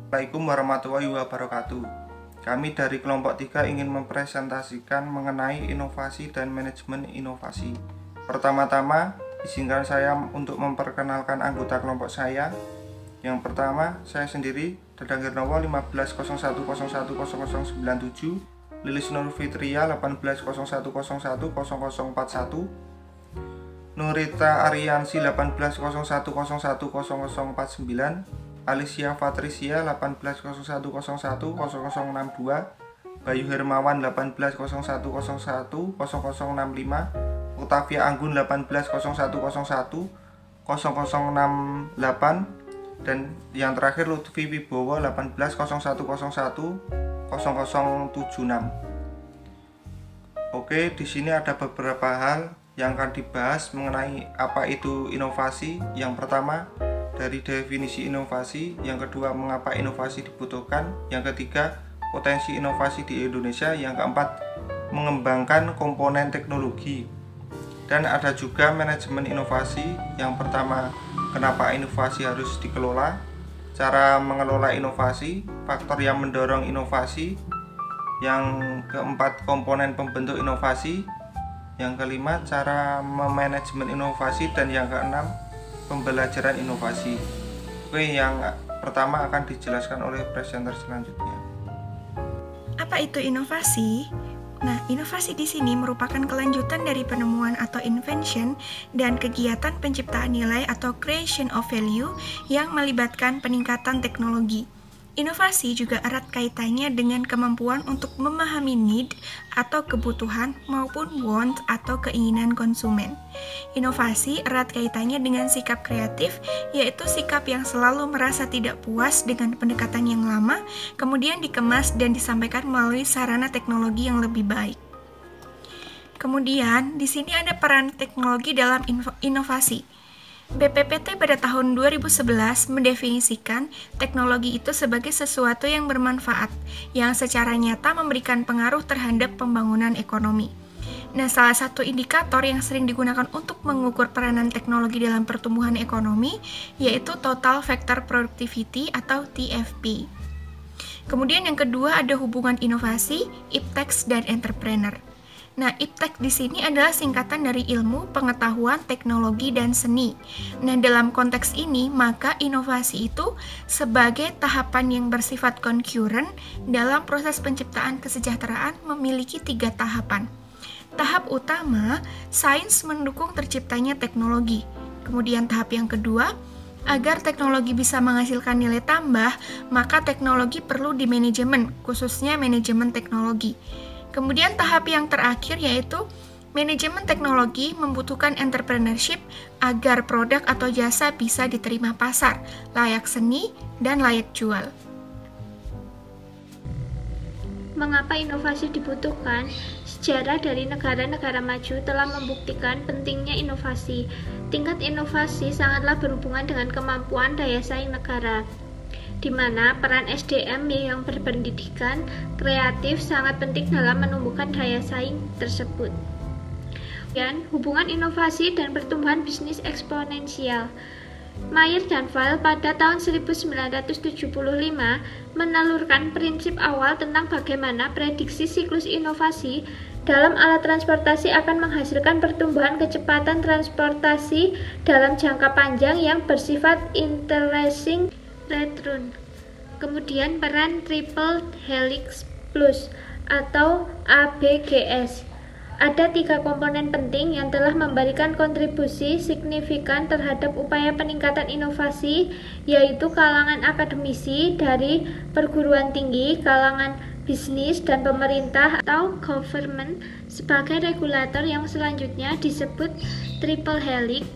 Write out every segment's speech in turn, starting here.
Assalamualaikum warahmatullahi wabarakatuh. Kami dari kelompok 3 ingin mempresentasikan mengenai inovasi dan manajemen inovasi. Pertama-tama, izinkan saya untuk memperkenalkan anggota kelompok saya. Yang pertama, saya sendiri, Dadang Hirnowo 1501010097, Lilis Nur Fitria 1801010041, Nurita Ariansi 1801010049, Alicia Patricia 1801010062, Bayu Hermawan 1801010065, Octavia Anggun 1801010068, dan yang terakhir Lutfi Wibowo 1801010076. Oke, di sini ada beberapa hal yang akan dibahas mengenai apa itu inovasi. Yang pertama, dari definisi inovasi. Yang kedua, mengapa inovasi dibutuhkan. Yang ketiga, potensi inovasi di Indonesia. Yang keempat, mengembangkan komponen teknologi. Dan ada juga manajemen inovasi. Yang pertama, kenapa inovasi harus dikelola, cara mengelola inovasi, faktor yang mendorong inovasi. Yang keempat, komponen pembentuk inovasi. Yang kelima, cara memanajemen inovasi. Dan yang keenam, pembelajaran inovasi. Oke, yang pertama akan dijelaskan oleh presenter selanjutnya. Apa itu inovasi? Nah, inovasi di sini merupakan kelanjutan dari penemuan atau invention dan kegiatan penciptaan nilai atau creation of value yang melibatkan peningkatan teknologi. Inovasi juga erat kaitannya dengan kemampuan untuk memahami need atau kebutuhan maupun want atau keinginan konsumen. Inovasi erat kaitannya dengan sikap kreatif, yaitu sikap yang selalu merasa tidak puas dengan pendekatan yang lama, kemudian dikemas dan disampaikan melalui sarana teknologi yang lebih baik. Kemudian, di sini ada peran teknologi dalam inovasi. BPPT pada tahun 2011 mendefinisikan teknologi itu sebagai sesuatu yang bermanfaat, yang secara nyata memberikan pengaruh terhadap pembangunan ekonomi. Nah, salah satu indikator yang sering digunakan untuk mengukur peranan teknologi dalam pertumbuhan ekonomi yaitu Total Factor Productivity atau TFP. Kemudian yang kedua ada hubungan inovasi, ipteks, dan entrepreneur. Nah, iptek di sini adalah singkatan dari ilmu, pengetahuan, teknologi, dan seni. Nah, dalam konteks ini, maka inovasi itu sebagai tahapan yang bersifat concurrent dalam proses penciptaan kesejahteraan memiliki 3 tahapan. Tahap utama, sains mendukung terciptanya teknologi. Kemudian tahap yang kedua, agar teknologi bisa menghasilkan nilai tambah, maka teknologi perlu dimanajemen, khususnya manajemen teknologi. Kemudian tahap yang terakhir yaitu manajemen teknologi membutuhkan entrepreneurship agar produk atau jasa bisa diterima pasar, layak seni, dan layak jual. Mengapa inovasi dibutuhkan? Sejarah dari negara-negara maju telah membuktikan pentingnya inovasi. Tingkat inovasi sangatlah berhubungan dengan kemampuan daya saing negara, di mana peran SDM yang berpendidikan kreatif sangat penting dalam menumbuhkan daya saing tersebut. Dan hubungan inovasi dan pertumbuhan bisnis eksponensial. Mayer dan Vail pada tahun 1975 menelurkan prinsip awal tentang bagaimana prediksi siklus inovasi dalam alat transportasi akan menghasilkan pertumbuhan kecepatan transportasi dalam jangka panjang yang bersifat interesting return. Kemudian peran Triple Helix Plus atau ABGS. Ada 3 komponen penting yang telah memberikan kontribusi signifikan terhadap upaya peningkatan inovasi, yaitu kalangan akademisi dari perguruan tinggi, kalangan bisnis, dan pemerintah atau government sebagai regulator yang selanjutnya disebut Triple Helix.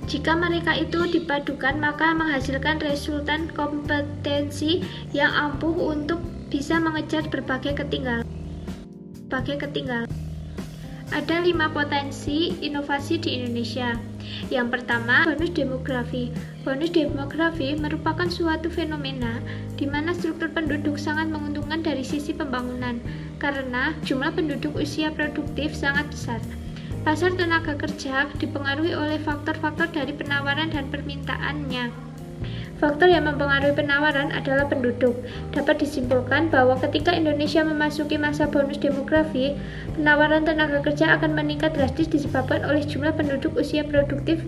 Jika mereka itu dipadukan, maka menghasilkan resultan kompetensi yang ampuh untuk bisa mengejar berbagai ketinggalan. Ada 5 potensi inovasi di Indonesia. Yang pertama, bonus demografi. Bonus demografi merupakan suatu fenomena di mana struktur penduduk sangat menguntungkan dari sisi pembangunan karena jumlah penduduk usia produktif sangat besar. Pasar tenaga kerja dipengaruhi oleh faktor-faktor dari penawaran dan permintaannya. Faktor yang mempengaruhi penawaran adalah penduduk. Dapat disimpulkan bahwa ketika Indonesia memasuki masa bonus demografi, penawaran tenaga kerja akan meningkat drastis disebabkan oleh jumlah penduduk usia produktif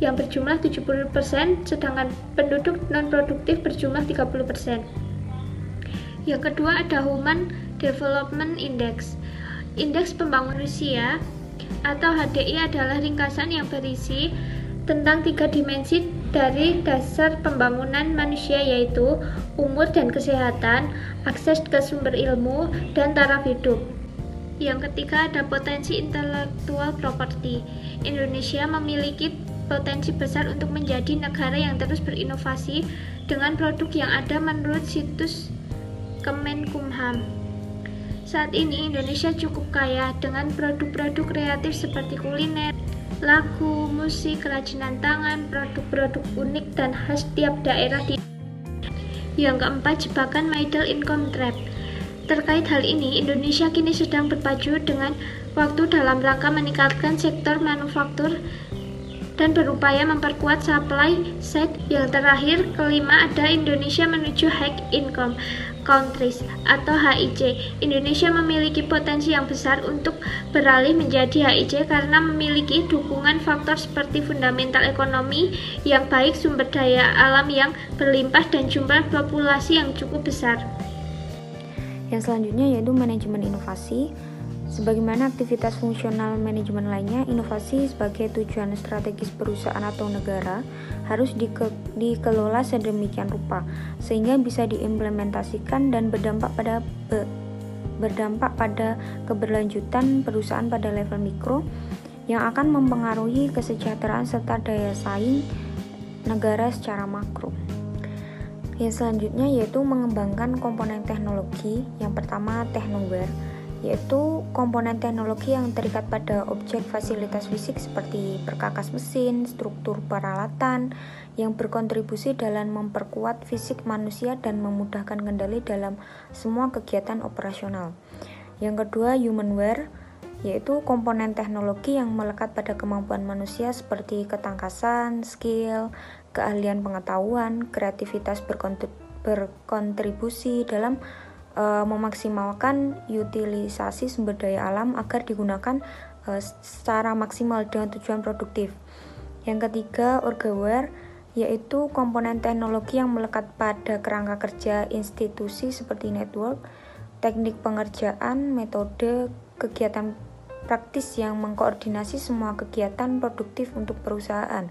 yang berjumlah 70%, sedangkan penduduk non-produktif berjumlah 30%. Yang kedua ada Human Development Index. Indeks Pembangunan Manusia atau HDI adalah ringkasan yang berisi tentang 3 dimensi dari dasar pembangunan manusia, yaitu umur dan kesehatan, akses ke sumber ilmu, dan taraf hidup. Yang ketiga ada potensi intellectual property. Indonesia memiliki potensi besar untuk menjadi negara yang terus berinovasi dengan produk yang ada menurut situs Kemenkumham. Saat ini Indonesia cukup kaya dengan produk-produk kreatif seperti kuliner, lagu, musik, kerajinan tangan, produk-produk unik dan khas tiap daerah di. Yang keempat, jebakan middle income trap. Terkait hal ini, Indonesia kini sedang berpacu dengan waktu dalam rangka meningkatkan sektor manufaktur dan berupaya memperkuat supply side. Yang terakhir, kelima ada Indonesia menuju high income countries atau HIC. Indonesia memiliki potensi yang besar untuk beralih menjadi HIC karena memiliki dukungan faktor seperti fundamental ekonomi yang baik, sumber daya alam yang berlimpah, dan jumlah populasi yang cukup besar. Yang selanjutnya yaitu manajemen inovasi. Sebagaimana aktivitas fungsional manajemen lainnya, inovasi sebagai tujuan strategis perusahaan atau negara harus dikelola sedemikian rupa sehingga bisa diimplementasikan dan berdampak pada keberlanjutan perusahaan pada level mikro yang akan mempengaruhi kesejahteraan serta daya saing negara secara makro. Yang selanjutnya yaitu mengembangkan komponen teknologi. Yang pertama, technoware, yaitu komponen teknologi yang terikat pada objek fasilitas fisik seperti perkakas mesin, struktur peralatan yang berkontribusi dalam memperkuat fisik manusia dan memudahkan kendali dalam semua kegiatan operasional. Yang kedua, humanware, yaitu komponen teknologi yang melekat pada kemampuan manusia seperti ketangkasan, skill, keahlian pengetahuan, kreativitas berkontribusi dalam memaksimalkan utilisasi sumber daya alam agar digunakan secara maksimal dengan tujuan produktif. Yang ketiga, orgaware, yaitu komponen teknologi yang melekat pada kerangka kerja institusi seperti network, teknik pengerjaan, metode, kegiatan praktis yang mengkoordinasi semua kegiatan produktif untuk perusahaan.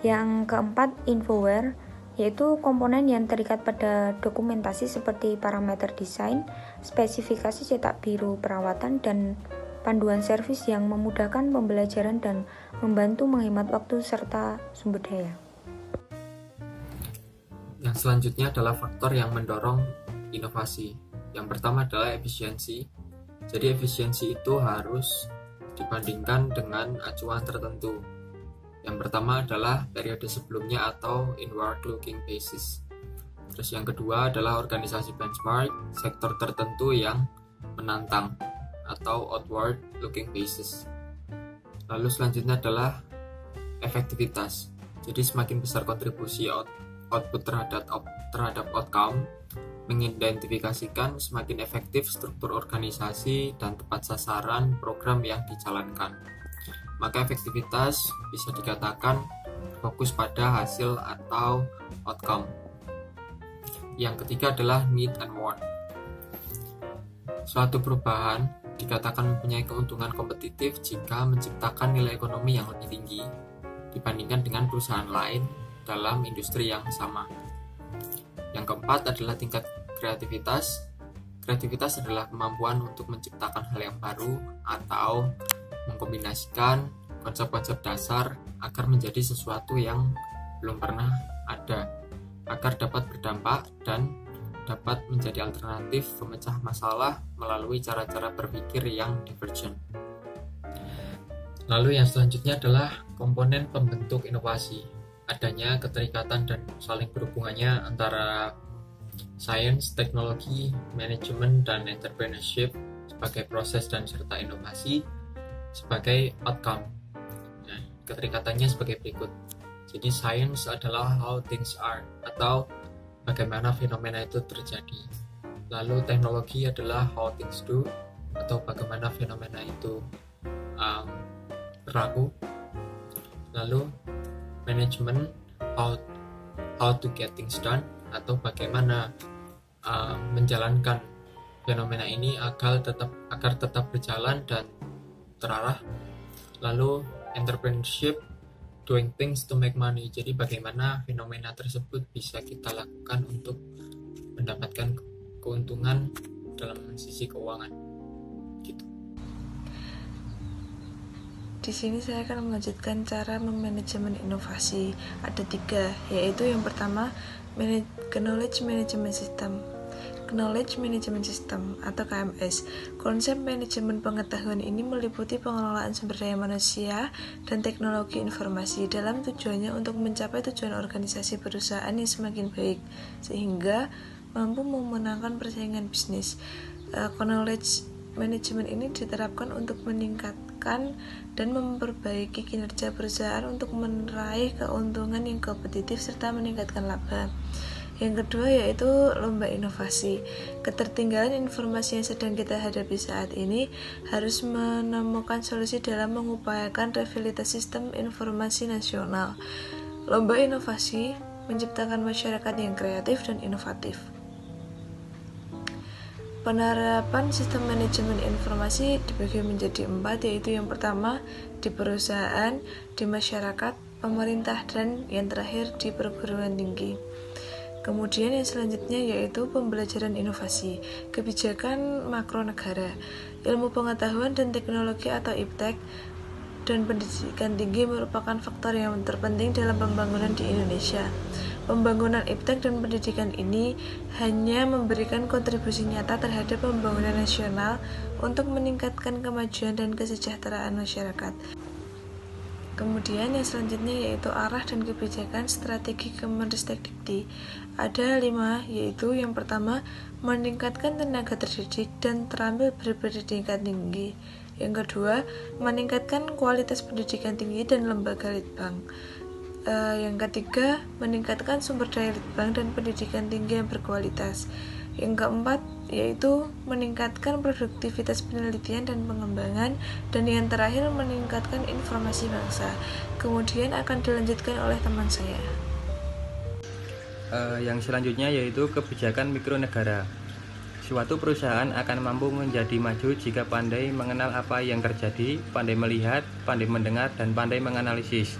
Yang keempat, infoware, yaitu komponen yang terikat pada dokumentasi seperti parameter desain, spesifikasi cetak biru perawatan, dan panduan servis yang memudahkan pembelajaran dan membantu menghemat waktu serta sumber daya. Yang selanjutnya adalah faktor yang mendorong inovasi. Yang pertama adalah efisiensi. Jadi efisiensi itu harus dibandingkan dengan acuan tertentu. Yang pertama adalah periode sebelumnya atau inward looking basis. Terus yang kedua adalah organisasi benchmark sektor tertentu yang menantang atau outward looking basis. Lalu selanjutnya adalah efektivitas. Jadi semakin besar kontribusi output terhadap outcome, mengidentifikasikan semakin efektif struktur organisasi dan tepat sasaran program yang dijalankan. Maka efektivitas bisa dikatakan fokus pada hasil atau outcome. Yang ketiga adalah need and want. Suatu perubahan dikatakan mempunyai keuntungan kompetitif jika menciptakan nilai ekonomi yang lebih tinggi dibandingkan dengan perusahaan lain dalam industri yang sama. Yang keempat adalah tingkat kreativitas. Kreativitas adalah kemampuan untuk menciptakan hal yang baru atau mengkombinasikan konsep-konsep dasar agar menjadi sesuatu yang belum pernah ada, agar dapat berdampak dan dapat menjadi alternatif pemecah masalah melalui cara-cara berpikir yang divergent. Lalu yang selanjutnya adalah komponen pembentuk inovasi. Adanya keterikatan dan saling berhubungannya antara sains, teknologi, manajemen, dan entrepreneurship sebagai proses dan serta inovasi sebagai outcome. Nah, keterikatannya sebagai berikut. Jadi science adalah how things are atau bagaimana fenomena itu terjadi. Lalu teknologi adalah how things do atau bagaimana fenomena itu berlaku. Lalu manajemen how to get things done atau bagaimana menjalankan fenomena ini agar tetap berjalan dan terarah. Lalu entrepreneurship, doing things to make money. Jadi bagaimana fenomena tersebut bisa kita lakukan untuk mendapatkan keuntungan dalam sisi keuangan. Gitu. Di sini saya akan melanjutkan cara memanajemen inovasi. Ada 3, yaitu yang pertama Knowledge Management System. Knowledge Management System atau KMS. Konsep manajemen pengetahuan ini meliputi pengelolaan sumber daya manusia dan teknologi informasi dalam tujuannya untuk mencapai tujuan organisasi perusahaan yang semakin baik sehingga mampu memenangkan persaingan bisnis. Knowledge Management ini diterapkan untuk meningkatkan dan memperbaiki kinerja perusahaan untuk meraih keuntungan yang kompetitif serta meningkatkan laba. Yang kedua yaitu lomba inovasi. Ketertinggalan informasi yang sedang kita hadapi saat ini harus menemukan solusi dalam mengupayakan revitalisasi sistem informasi nasional. Lomba inovasi menciptakan masyarakat yang kreatif dan inovatif. Penerapan sistem manajemen informasi dibagi menjadi 4, yaitu yang pertama di perusahaan, di masyarakat, pemerintah, dan yang terakhir di perguruan tinggi. Kemudian yang selanjutnya yaitu pembelajaran inovasi, kebijakan makro negara, ilmu pengetahuan dan teknologi atau IPTEK, dan pendidikan tinggi merupakan faktor yang terpenting dalam pembangunan di Indonesia. Pembangunan IPTEK dan pendidikan ini hanya memberikan kontribusi nyata terhadap pembangunan nasional untuk meningkatkan kemajuan dan kesejahteraan masyarakat. Kemudian yang selanjutnya yaitu arah dan kebijakan strategi Kemendikbud. Ada 5, yaitu yang pertama meningkatkan tenaga terdidik dan terampil berpendidikan tinggi. Yang kedua, meningkatkan kualitas pendidikan tinggi dan lembaga litbang. Yang ketiga, meningkatkan sumber daya litbang dan pendidikan tinggi yang berkualitas. Yang keempat, yaitu meningkatkan produktivitas penelitian dan pengembangan. Dan yang terakhir, meningkatkan informasi bangsa. Kemudian akan dilanjutkan oleh teman saya. Yang selanjutnya yaitu kebijakan mikronegara. Suatu perusahaan akan mampu menjadi maju jika pandai mengenal apa yang terjadi, pandai melihat, pandai mendengar, dan pandai menganalisis.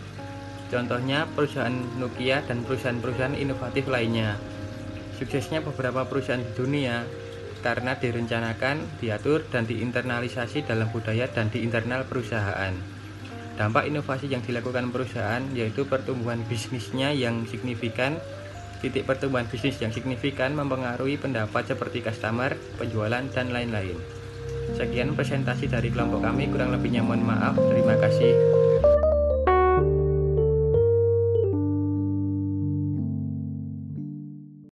Contohnya perusahaan Nokia dan perusahaan-perusahaan inovatif lainnya. Suksesnya beberapa perusahaan di dunia karena direncanakan, diatur, dan diinternalisasi dalam budaya dan di internal perusahaan. Dampak inovasi yang dilakukan perusahaan yaitu pertumbuhan bisnisnya yang signifikan. Titik pertumbuhan bisnis yang signifikan mempengaruhi pendapat seperti customer, penjualan, dan lain-lain. Sekian presentasi dari kelompok kami, kurang lebihnya mohon maaf. Terima kasih.